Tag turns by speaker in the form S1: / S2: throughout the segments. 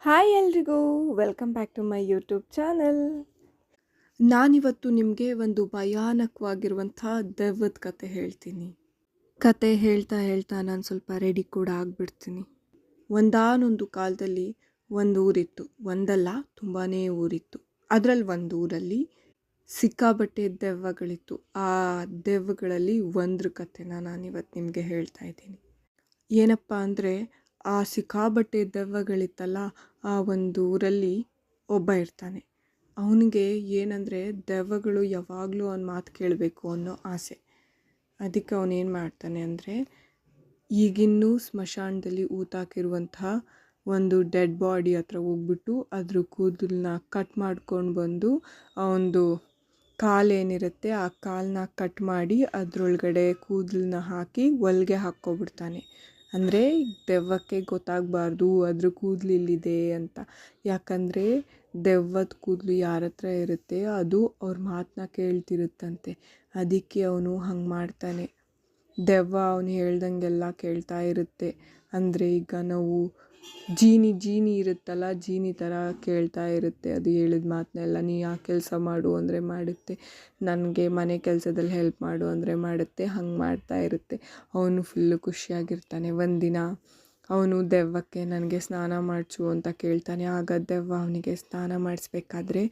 S1: Hi ಎಲ್ರಿಗೂ welcome back to my YouTube channel. ನಾನಿವತ್ತು ನಿಮಗೆ ಒಂದು ಭಯಾನಕವಾಗಿರುವಂಥ ದೆವ್ವದ ಕತೆ ಹೇಳ್ತೀನಿ. ಕತೆ ಹೇಳ್ತಾ ಹೇಳ್ತಾ ನಾನು ಸ್ವಲ್ಪ ರೆಡಿ ಕೂಡ ಆಗಿಬಿಡ್ತೀನಿ. ಒಂದಾನೊಂದು ಕಾಲದಲ್ಲಿ ಒಂದು ಊರಿತ್ತು. ಒಂದಲ್ಲ, ತುಂಬಾ ಊರಿತ್ತು. ಅದರಲ್ಲಿ ಒಂದು ಊರಲ್ಲಿ ಸಿಕ್ಕಾಬಟ್ಟೆ ದೆವ್ವಗಳಿತ್ತು. ಆ ದೆವ್ವಗಳಲ್ಲಿ ಒಂದ್ರ ಕತೆನ ನಾನಿವತ್ತು ನಿಮಗೆ ಹೇಳ್ತಾ ಇದ್ದೀನಿ. ಏನಪ್ಪ ಅಂದರೆ, ಆ ಸಿಕ್ಕಾಬಟ್ಟೆ ದೆವ್ವಗಳಿತ್ತಲ್ಲ, ಆ ಒಂದು ಊರಲ್ಲಿ ಒಬ್ಬ ಇರ್ತಾನೆ. ಅವನಿಗೆ ಏನಂದರೆ, ದೆವ್ವಗಳು ಯಾವಾಗಲೂ ಅವನ ಮಾತು ಕೇಳಬೇಕು ಅನ್ನೋ ಆಸೆ. ಅದಕ್ಕೆ ಅವನೇನು ಮಾಡ್ತಾನೆ ಅಂದರೆ, ಈಗಿನ್ನೂ ಸ್ಮಶಾನದಲ್ಲಿ ಊತಾಕಿರುವಂತಹ ಒಂದು ಡೆಡ್ ಬಾಡಿ ಹತ್ರ ಹೋಗ್ಬಿಟ್ಟು ಅದ್ರ ಕೂದಲನ್ನ ಕಟ್ ಮಾಡ್ಕೊಂಡು ಬಂದು ಒಂದು ಕಾಲೇನಿರುತ್ತೆ ಆ ಕಾಲನ್ನ ಕಟ್ ಮಾಡಿ ಅದರೊಳಗಡೆ ಕೂದಲನ್ನ ಹಾಕಿ ಒಲೆಗೆ ಹಾಕ್ಕೊಬಿಡ್ತಾನೆ. ಅಂದರೆ ದೆವ್ವಕ್ಕೆ ಗೊತ್ತಾಗಬಾರ್ದು ಅದ್ರ ಕೂದಲು ಇಲ್ಲಿದೆ ಅಂತ. ಯಾಕಂದರೆ ದೆವ್ವದ ಕೂದಲು ಯಾರ ಹತ್ರ ಇರುತ್ತೆ ಅದು ಅವ್ರ ಮಾತನ್ನ ಕೇಳ್ತಿರುತ್ತಂತೆ. ಅದಕ್ಕೆ ಅವನು ಹಂಗೆ ಮಾಡ್ತಾನೆ. ದೆವ್ವ ಅವನು ಹೇಳ್ದಂಗೆಲ್ಲ ಕೇಳ್ತಾ ಇರುತ್ತೆ. ಅಂದರೆ ಈಗ ನಾವು ಜೀನಿ ಇರುತ್ತಲ್ಲ, ಜೀನಿ ಥರ ಕೇಳ್ತಾ ಇರುತ್ತೆ. ಅದು ಹೇಳಿದ ಮಾತನ್ನೆಲ್ಲ, ನೀ ಆ ಕೆಲಸ ಮಾಡು ಅಂದರೆ ಮಾಡುತ್ತೆ, ನನಗೆ ಮನೆ ಕೆಲಸದಲ್ಲಿ ಹೆಲ್ಪ್ ಮಾಡು ಅಂದರೆ ಮಾಡುತ್ತೆ. ಹಂಗೆ ಮಾಡ್ತಾ ಇರುತ್ತೆ. ಅವನು ಫುಲ್ಲು ಖುಷಿಯಾಗಿರ್ತಾನೆ. ಒಂದಿನ ಅವನು ದೆವ್ವಕ್ಕೆ ನನಗೆ ಸ್ನಾನ ಮಾಡಿಸು ಅಂತ ಕೇಳ್ತಾನೆ. ಆಗ ದೆವ್ವ ಅವನಿಗೆ ಸ್ನಾನ ಮಾಡಿಸ್ಬೇಕಾದ್ರೆ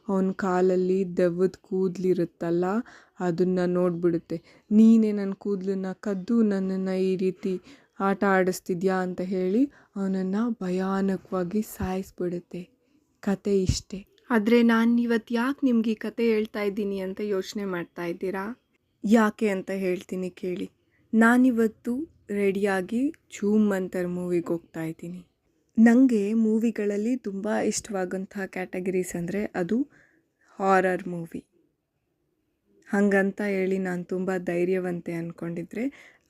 S1: ಅವನ ಕಾಲಲ್ಲಿ ದೆವ್ವದ ಕೂದಲಿರುತ್ತಲ್ಲ ಅದನ್ನು ನೋಡಿಬಿಡುತ್ತೆ. ನೀನೇ ನನ್ನ ಕೂದಲನ್ನ ಕದ್ದು ನನ್ನನ್ನು ಈ ರೀತಿ ಆಟ ಆಡಿಸ್ತಿದ್ಯಾ ಅಂತ ಹೇಳಿ ಅವನನ್ನು ಭಯಾನಕವಾಗಿ ಸಾಯಿಸ್ಬಿಡುತ್ತೆ. ಕತೆ ಇಷ್ಟೇ. ಆದರೆ ನಾನು ಇವತ್ತು ಯಾಕೆ ನಿಮ್ಗೆ ಈ ಕತೆ ಹೇಳ್ತಾ ಇದ್ದೀನಿ ಅಂತ ಯೋಚನೆ ಮಾಡ್ತಾ ಇದ್ದೀರಾ? ಯಾಕೆ ಅಂತ ಹೇಳ್ತೀನಿ ಕೇಳಿ. ನಾನಿವತ್ತು ರೆಡಿಯಾಗಿ ಝೂಮ್ ಮಂತರ್ ಮೂವಿಗೆ ಹೋಗ್ತಾ ಇದ್ದೀನಿ. ನನಗೆ ಮೂವಿಗಳಲ್ಲಿ ತುಂಬ ಇಷ್ಟವಾಗಂಥ ಕ್ಯಾಟಗರೀಸ್ ಅಂದರೆ ಅದು ಹಾರರ್ ಮೂವಿ. ಹಾಗಂತ ಹೇಳಿ ನಾನು ತುಂಬ ಧೈರ್ಯವಂತೆ ಅಂದ್ಕೊಂಡಿದ್ರೆ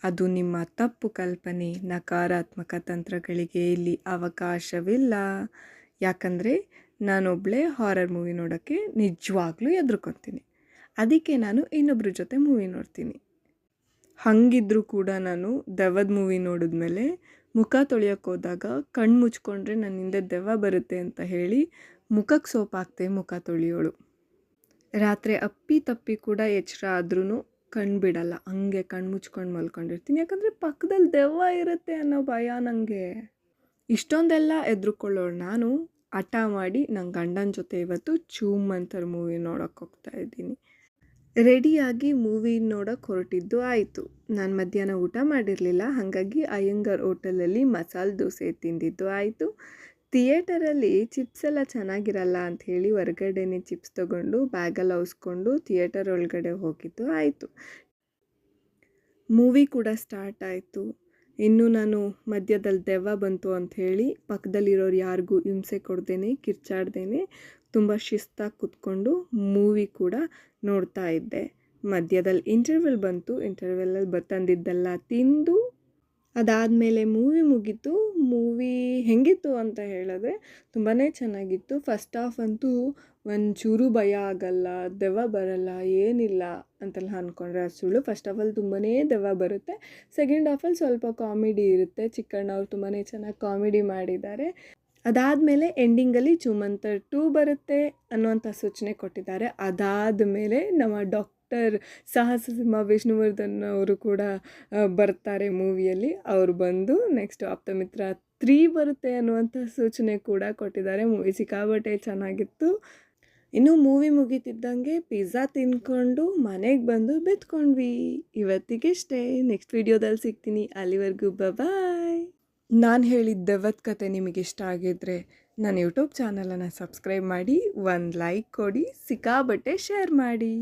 S1: ಅದು ನಿಮ್ಮ ತಪ್ಪು ಕಲ್ಪನೆ. ನಕಾರಾತ್ಮಕ ತಂತ್ರಗಳಿಗೆ ಇಲ್ಲಿ ಅವಕಾಶವಿಲ್ಲ. ಯಾಕಂದರೆ ನಾನೊಬ್ಬಳೇ ಹಾರರ್ ಮೂವಿ ನೋಡೋಕ್ಕೆ ನಿಜವಾಗ್ಲೂ ಹೆದರ್ಕೊತೀನಿ. ಅದಕ್ಕೆ ನಾನು ಇನ್ನೊಬ್ಬರ ಜೊತೆ ಮೂವಿ ನೋಡ್ತೀನಿ. ಹಾಗಿದ್ರೂ ಕೂಡ ನಾನು ದೆವ್ವದ ಮೂವಿ ನೋಡಿದ್ಮೇಲೆ ಮುಖ ತೊಳೆಯೋಕ್ಕೆ ಹೋದಾಗ ಕಣ್ಣು ಮುಚ್ಕೊಂಡ್ರೆ ನನ್ನ ಹಿಂದೆ ದೆವ್ವ ಬರುತ್ತೆ ಅಂತ ಹೇಳಿ ಮುಖಕ್ಕೆ ಸೋಪ್ ಹಾಕ್ತೆ ಮುಖ ತೊಳೆಯೋಳು. ರಾತ್ರಿ ಅಪ್ಪಿ ತಪ್ಪಿ ಕೂಡ ಎಚ್ಚರ ಆದ್ರೂ ಕಣ್ಣು ಬಿಡಲ್ಲ, ಹಂಗೆ ಕಣ್ಣು ಮುಚ್ಕೊಂಡು ಮಲ್ಕೊಂಡಿರ್ತೀನಿ. ಯಾಕಂದರೆ ಪಕ್ಕದಲ್ಲಿ ದೆವ್ವ ಇರುತ್ತೆ ಅನ್ನೋ ಭಯ ನನಗೆ. ಇಷ್ಟೊಂದೆಲ್ಲ ಎದ್ರುಕೊಳ್ಳೋಳು ನಾನು ಹಠ ಮಾಡಿ ನನ್ನ ಗಂಡನ ಜೊತೆ ಇವತ್ತು ಝೂಮ್ ಮಂತರ್ ಮೂವಿ ನೋಡೋಕ್ಕೆ ಹೋಗ್ತಾ ಇದ್ದೀನಿ. ರೆಡಿಯಾಗಿ ಮೂವಿ ನೋಡೋಕ್ಕೆ ಹೊರಟಿದ್ದು ಆಯಿತು. ನಾನು ಮಧ್ಯಾಹ್ನ ಊಟ ಮಾಡಿರಲಿಲ್ಲ, ಹಾಗಾಗಿ ಅಯ್ಯಂಗಾರ್ ಹೋಟೆಲಲ್ಲಿ ಮಸಾಲೆ ದೋಸೆ ತಿಂದಿದ್ದು ಆಯಿತು. ಥಿಯೇಟರಲ್ಲಿ ಚಿಪ್ಸ್ ಎಲ್ಲ ಚೆನ್ನಾಗಿರಲ್ಲ ಅಂಥೇಳಿ ಹೊರಗಡೆನೇ ಚಿಪ್ಸ್ ತೊಗೊಂಡು ಬ್ಯಾಗಲ್ಲಿ ಔಸ್ಕೊಂಡು ಥಿಯೇಟರ್ ಒಳಗಡೆ ಹೋಗಿದ್ದು ಆಯಿತು. ಮೂವಿ ಕೂಡ ಸ್ಟಾರ್ಟ್ ಆಯಿತು. ಇನ್ನು ನಾನು ಮಧ್ಯದಲ್ಲಿ ದೆವ್ವ ಬಂತು ಅಂಥೇಳಿ ಪಕ್ಕದಲ್ಲಿರೋರು ಯಾರಿಗೂ ಹಿಂಸೆ ಕೊಡ್ದೇನೆ ಕಿರ್ಚಾಡ್ದೇನೆ ತುಂಬ ಶಿಸ್ತಾಗಿ ಕೂತ್ಕೊಂಡು ಮೂವಿ ಕೂಡ ನೋಡ್ತಾ ಇದ್ದೆ. ಮಧ್ಯದಲ್ಲಿ ಇಂಟರ್ವೆಲ್ ಬಂತು. ಇಂಟರ್ವೆಲ್ಲಲ್ಲಿ ತಂದಿದ್ದೆಲ್ಲ ತಿಂದು ಅದಾದಮೇಲೆ ಮೂವಿ ಮುಗೀತು. ಮೂವಿ ಹೆಂಗಿತ್ತು ಅಂತ ಹೇಳಿದ್ರೆ ತುಂಬಾ ಚೆನ್ನಾಗಿತ್ತು. ಫಸ್ಟ್ ಹಾಫ್ ಅಂತೂ ಒಂಚೂರು ಭಯ ಆಗಲ್ಲ, ದೆವ್ವ ಬರಲ್ಲ, ಏನಿಲ್ಲ ಅಂತೆಲ್ಲ ಅಂದ್ಕೊಂಡ್ರೆ ಅದು ಸುಳ್ಳು. ಫಸ್ಟ್ ಹಾಫಲ್ಲಿ ತುಂಬಾ ದೆವ್ವ ಬರುತ್ತೆ. ಸೆಕೆಂಡ್ ಹಾಫಲ್ಲಿ ಸ್ವಲ್ಪ ಕಾಮಿಡಿ ಇರುತ್ತೆ. ಚಿಕ್ಕಣ್ಣ ಅವ್ರು ತುಂಬಾ ಚೆನ್ನಾಗಿ ಕಾಮಿಡಿ ಮಾಡಿದ್ದಾರೆ. ಅದಾದಮೇಲೆ ಎಂಡಿಂಗಲ್ಲಿ ಝೂಮ್ ಮಂತರ್ 2 ಬರುತ್ತೆ ಅನ್ನುವಂಥ ಸೂಚನೆ ಕೊಟ್ಟಿದ್ದಾರೆ. ಅದಾದಮೇಲೆ ನಮ್ಮ ಡಾಕ್ಟರ್ ಸಾಹಸ ಸಿಂಹ ವಿಷ್ಣುವರ್ಧನ್ ಅವರು ಕೂಡ ಬರ್ತಾರೆ ಮೂವಿಯಲ್ಲಿ. ಅವರು ಬಂದು ನೆಕ್ಸ್ಟ್ ಆಪ್ತಮಿತ್ರ 3 ಬರುತ್ತೆ ಅನ್ನುವಂಥ ಸೂಚನೆ ಕೂಡ ಕೊಟ್ಟಿದ್ದಾರೆ. ಮೂವಿ ಸಿಕ್ಕಾಬಟ್ಟೆ ಚೆನ್ನಾಗಿತ್ತು. ಇನ್ನು ಮೂವಿ ಮುಗೀತಿದ್ದಂಗೆ ಪಿಜ್ಜಾ ತಿಂದ್ಕೊಂಡು ಮನೆಗೆ ಬಂದು ಬೆತ್ಕೊಂಡ್ವಿ. ಇವತ್ತಿಗಿಷ್ಟೇ. ನೆಕ್ಸ್ಟ್ ವಿಡಿಯೋದಲ್ಲಿ ಸಿಗ್ತೀನಿ. ಅಲ್ಲಿವರೆಗೂ ಬಾಯ್. ನಾನು ಹೇಳಿದ ದೆವ್ವದ ಕತೆ ನಿಮಗೆ ಇಷ್ಟ ಆಗಿದ್ರೆ ನನ್ನ ಯೂಟ್ಯೂಬ್ ಚಾನಲನ್ನು ಸಬ್ಸ್ಕ್ರೈಬ್ ಮಾಡಿ, ಒಂದು ಲೈಕ್ ಕೊಡಿ, ಸಿಕ್ಕಾಬಟ್ಟೆ ಶೇರ್ ಮಾಡಿ.